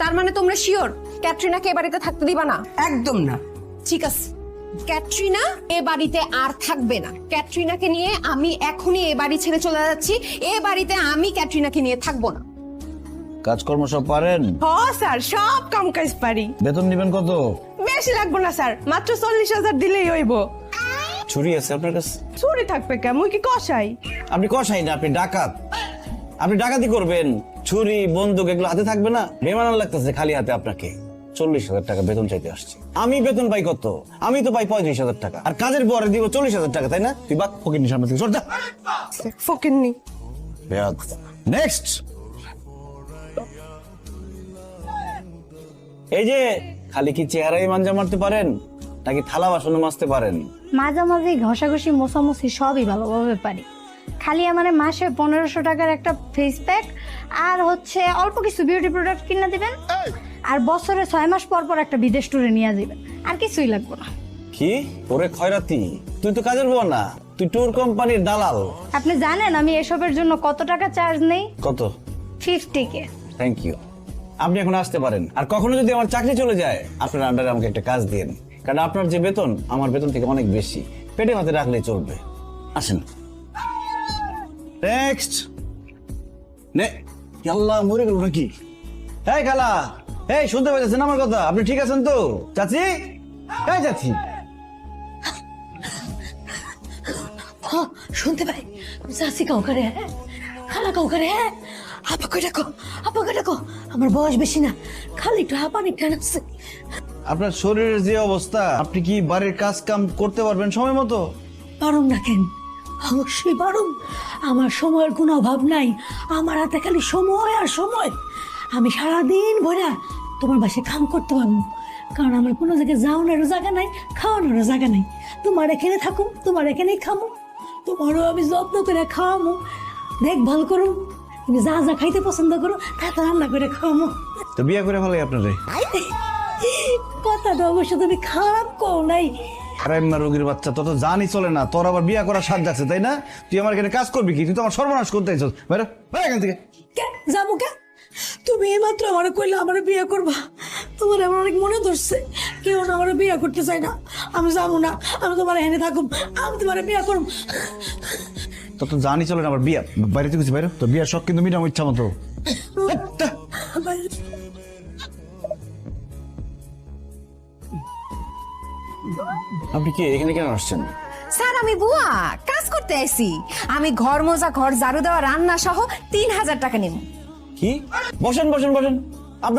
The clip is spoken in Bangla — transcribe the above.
তার মানে তোমরা শিওর ক্যাটরিনাকে এ বাড়িতে থাকতে দিবা না? একদম না। ঠিক আছে, ক্যাটরিনা এ বাড়িতে আর থাকবে না। ক্যাটরিনাকে নিয়ে আমি এখনই এ বাড়ি ছেড়ে চলে যাচ্ছি। এ বাড়িতে আমি ক্যাটরিনাকে নিয়ে থাকবো না। কাজকর্ম সব পারেন? হ্যাঁ স্যার, সব কাম কাজ পারি। বেতন নিবেন কত? বেশি লাগবে না স্যার, মাত্র 40,000 দিলেই হইব। ছুরি আছে আপনার কাছে? চুরি থাকবে কে? মুই কি কষাই? আপনি কষাই না, আপনি ডাকাত। আপনি ডাকাতি করবেন, ছুরি বন্দুক এগুলো হাতে থাকবে না? বেমানান লাগতেছে খালি হাতে আপনাকে। 40,000 টাকা বেতন চাইতে আসছি। আমি বেতন পাই কত? আমি তো পাই 35,000 টাকা, আর কাজের পরে দিব 40,000 টাকা, তাই না? তুই বাক ফকির সামনে থেকে সর যা। ফকিন্নি। নেক্সট। এই যে খালি কি চেহারাই মাঞ্জা মারতে পারেন নাকি থালা বাসনও মাজতে পারেন? মাঝামাঝি ঘষাঘষি মোছামুছি সবই ভালোভাবে পারি। খালি আমার মাসে 1500 টাকার একটা ফেস প্যাক আর হচ্ছে অল্প কিছু বিউটি প্রোডাক্ট কিনে দিবেন, আর বছরে 6 মাস পর পর একটা বিদেশ ট্যুরে নিয়ে যাবেন, আর কিছুই লাগবে না। কি ওরে খয়রাতি, তুই তো কাজের বউ না, তুই ট্যুর কোম্পানির দালাল। আপনি জানেন আমি এসবের জন্য কত টাকা চার্জ নেই? কত? 50K। Thank you. আপনি এখন আসতে পারেন। আর কখনো যদি আমার চাকরি চলে যায়, আপনার আন্ডারে আমাকে একটা কাজ দিন, কারণ আপনার যে বেতন আমার বেতন থেকে অনেক বেশি। পেটে ভাতে রাখলেই চলবে। আসেন। নেক্সট। নে আল্লাহ, মরে গেল নাকি? এই খালা, এই শুনতে পাচ্ছেন আমার কথা? আপনি ঠিক আছেন তো? চাচি, এই চাচি। শুনতে পাই চাষি কাউকারে, খালা কাউকারে, আপাকে ডাকো, আপাকে ডাকো। আমার বয়স বেশি না, খালি একটু হাঁপানি টান আছে। আপনার শরীরের যে অবস্থা, আপনি কি বাড়ির কাজ কাম করতে পারবেন সময় মতো? পারুম না কেন? অবশ্যই পারুম। আমার সময়ের কোনো অভাব নাই। আমার হাতে খালি সময় আর সময়। আমি সারাদিন ভরা তোমার বাসায় কাম করতে পারবো, কারণ আমার কোনো জায়গায় যাওয়ানোরও জায়গা নাই, খাওয়ানোরও জায়গা নাই। তোমার এখানে থাকুম, তোমার এখানেই খামো, তোমারও আমি যত্ন করে খাওয়ামো, দেখভাল করুম। তুমি যা যা খাইতে পছন্দ করো তা তো রান্না করে খাওয়ামো। তো বিয়ে করে ভালোই আপনারে। কথাটা অবশ্য তুমি খারাপ কও নাই। আরাইম্মা রোগীর বাচ্চা, তো জানি চলে না তোর আবার বিয়ে করার সাজ যাচ্ছে, তাই না? তুই আমার এখানে কাজ করবি কি? তুই তো আমার সর্বনাশ করতে চাইছিস। বাইরে বাইরে এখান থেকে। কে যাবো কে? তুমি এইমাত্র আমার কইলে আমার বিয়ে করবা। তোমার আমার অনেক মনে ধরছে, কেউ না আমার বিয়ে করতে চাই না। আমি যাবো না, আমি তোমার এখানে থাকুম, আমি তোমার বিয়ে করব। তো তো জানি চলে না আবার বিয়ে। বাইরে তুই কিছু বাইরে, তো বিয়ের শখ কিন্তু মিটাম ইচ্ছা মতো। আপনি কি এখানে কেন আসছেন? স্যার আমি বুয়া, কাজ করতে আইছি। আমি ঘর মোজা, ঘর ঝাড়ু দেওয়া, রান্না সহ 3000 টাকা নেব। কি? বসেন বসেন বসেন। আপনাকে